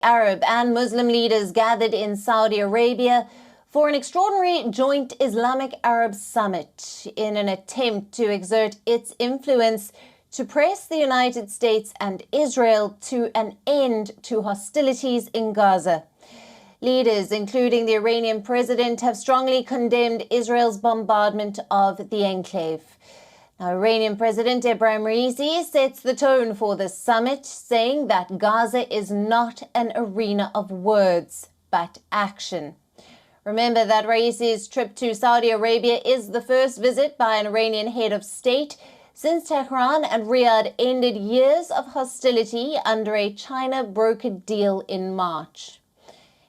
Arab and Muslim leaders gathered in Saudi Arabia for an extraordinary joint Islamic-Arab Summit in an attempt to exert its influence to press the United States and Israel to an end to hostilities in Gaza. Leaders, including the Iranian president, have strongly condemned Israel's bombardment of the enclave. Now, Iranian President Ebrahim Raisi sets the tone for the summit, saying that Gaza is not an arena of words, but action. Remember that Raisi's trip to Saudi Arabia is the first visit by an Iranian head of state since Tehran and Riyadh ended years of hostility under a China-brokered deal in March.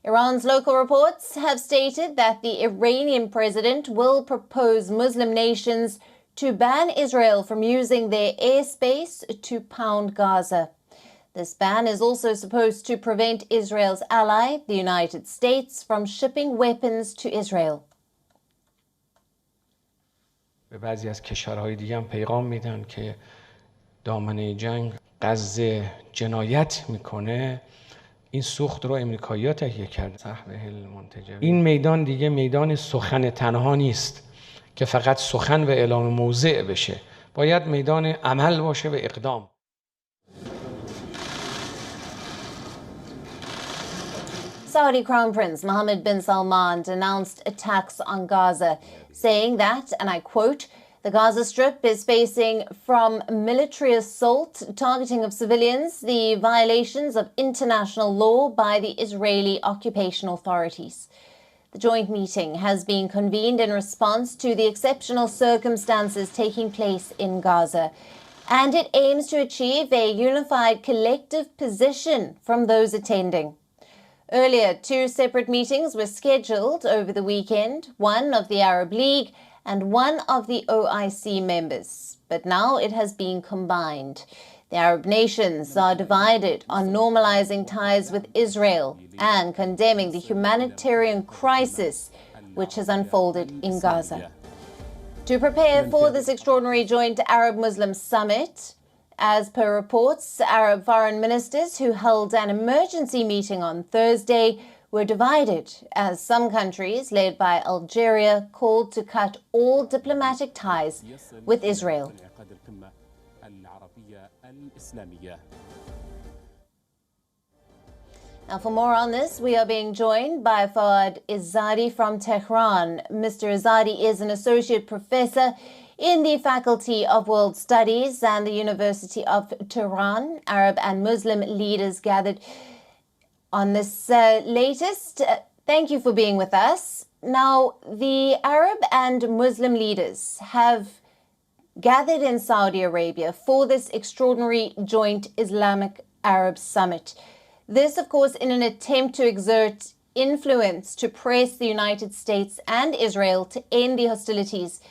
Iran's local reports have stated that the Iranian president will propose Muslim nations to ban Israel from using their airspace to pound Gaza. This ban is also supposed to prevent Israel's ally, the United States, from shipping weapons to Israel. به بعضی از کشورهای دیگه هم پیغام میدن که دامنه جنگ غزه جنایت میکنه. این سوخت رو امریکایی‌ها تهیه کردن. این میدان دیگه میدان سخن تنها نیست که فقط سخن و اعلام موضع بشه. باید میدان عمل باشه و اقدام. Saudi Crown Prince Mohammed bin Salman denounced attacks on Gaza, saying that, and I quote, "The Gaza Strip is facing from military assault, targeting of civilians, the violations of international law by the Israeli occupation authorities." The joint meeting has been convened in response to the exceptional circumstances taking place in Gaza, and it aims to achieve a unified collective position from those attending. Earlier, two separate meetings were scheduled over the weekend, one of the Arab League and one of the OIC members. But now it has been combined. The Arab nations are divided on normalizing ties with Israel and condemning the humanitarian crisis which has unfolded in Gaza. To prepare for this extraordinary joint Arab-Muslim summit, as per reports, Arab foreign ministers who held an emergency meeting on Thursday were divided as some countries, led by Algeria, called to cut all diplomatic ties with Israel. Now, for more on this, we are being joined by Fawad Izzadi from Tehran. Mr. Izzadi is an associate professor in the Faculty of World Studies and the University of Tehran. Arab and Muslim leaders gathered on this latest. Thank you for being with us. Now, the Arab and Muslim leaders have gathered in Saudi Arabia for this extraordinary joint Islamic-Arab Summit. This, of course, in an attempt to exert influence to press the United States and Israel to end the hostilities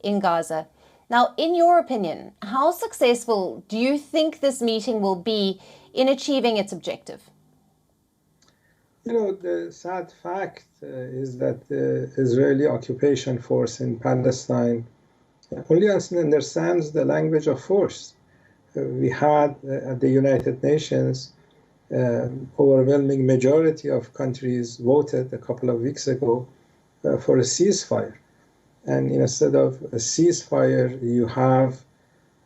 in Gaza. Now, in your opinion, how successful do you think this meeting will be in achieving its objective? You know, the sad fact is that the Israeli occupation force in Palestine only understands the language of force. We had at the United Nations overwhelming majority of countries voted a couple of weeks ago for a ceasefire. And instead of a ceasefire, you have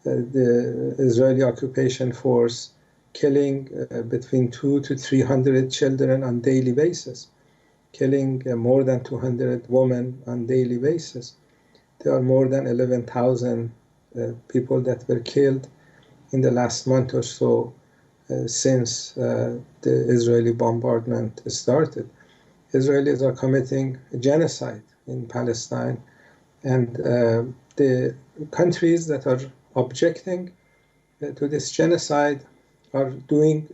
the Israeli occupation force killing between 200 to 300 children on daily basis, killing more than 200 women on daily basis. There are more than 11,000 people that were killed in the last month or so since the Israeli bombardment started. Israelis are committing genocide in Palestine. And the countries that are objecting to this genocide are doing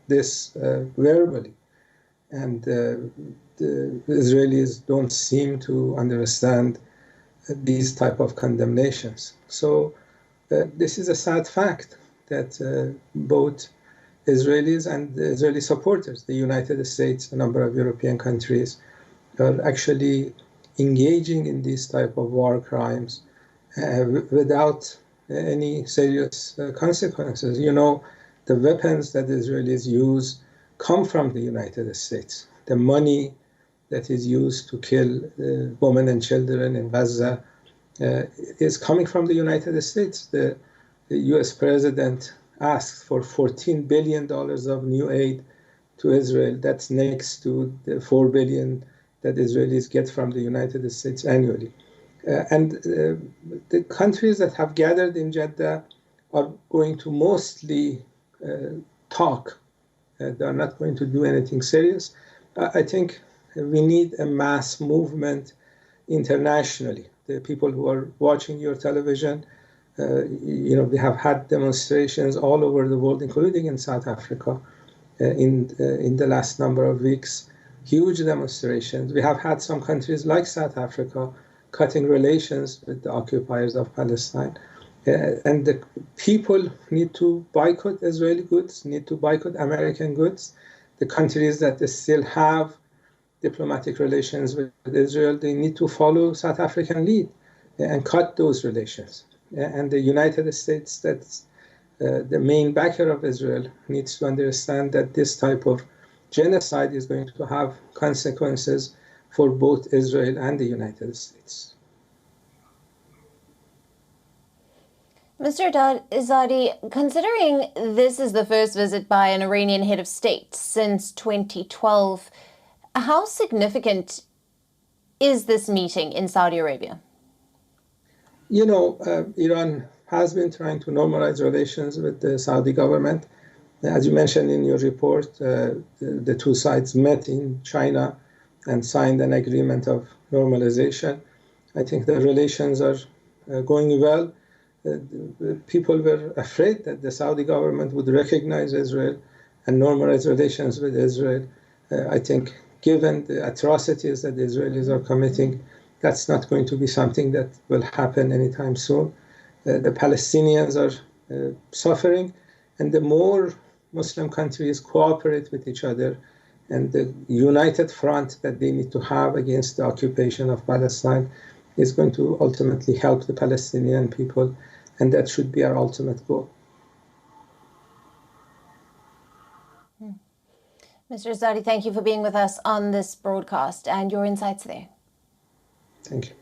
this verbally. And the Israelis don't seem to understand these type of condemnations. So this is a sad fact that both Israelis and the Israeli supporters, the United States, a number of European countries, are actually engaging in these type of war crimes without any serious consequences. You know, the weapons that the Israelis use come from the United States. The money that is used to kill women and children in Gaza is coming from the United States. The US president asked for $14 billion of new aid to Israel. That's next to the $4 billion that Israelis get from the United States annually. And the countries that have gathered in Jeddah are going to mostly talk. They are not going to do anything serious. I think we need a mass movement internationally. The people who are watching your television, we have had demonstrations all over the world, including in South Africa, in the last number of weeks. Huge demonstrations. We have had some countries like South Africa cutting relations with the occupiers of Palestine. And the people need to boycott Israeli goods, need to boycott American goods. The countries that still have diplomatic relations with Israel, they need to follow South African lead and cut those relations. And the United States, that's the main backer of Israel, needs to understand that this type of genocide is going to have consequences for both Israel and the United States. Mr. Izzadi, considering this is the first visit by an Iranian head of state since 2012, how significant is this meeting in Saudi Arabia? Iran has been trying to normalize relations with the Saudi government. As you mentioned in your report, the two sides met in China and signed an agreement of normalization. I think the relations are going well. People were afraid that the Saudi government would recognize Israel and normalize relations with Israel. I think given the atrocities that the Israelis are committing, that's not going to be something that will happen anytime soon. The Palestinians are suffering, and the more Muslim countries cooperate with each other and the united front that they need to have against the occupation of Palestine is going to ultimately help the Palestinian people, and that should be our ultimate goal. Mr. Izzadi, thank you for being with us on this broadcast and your insights there. Thank you.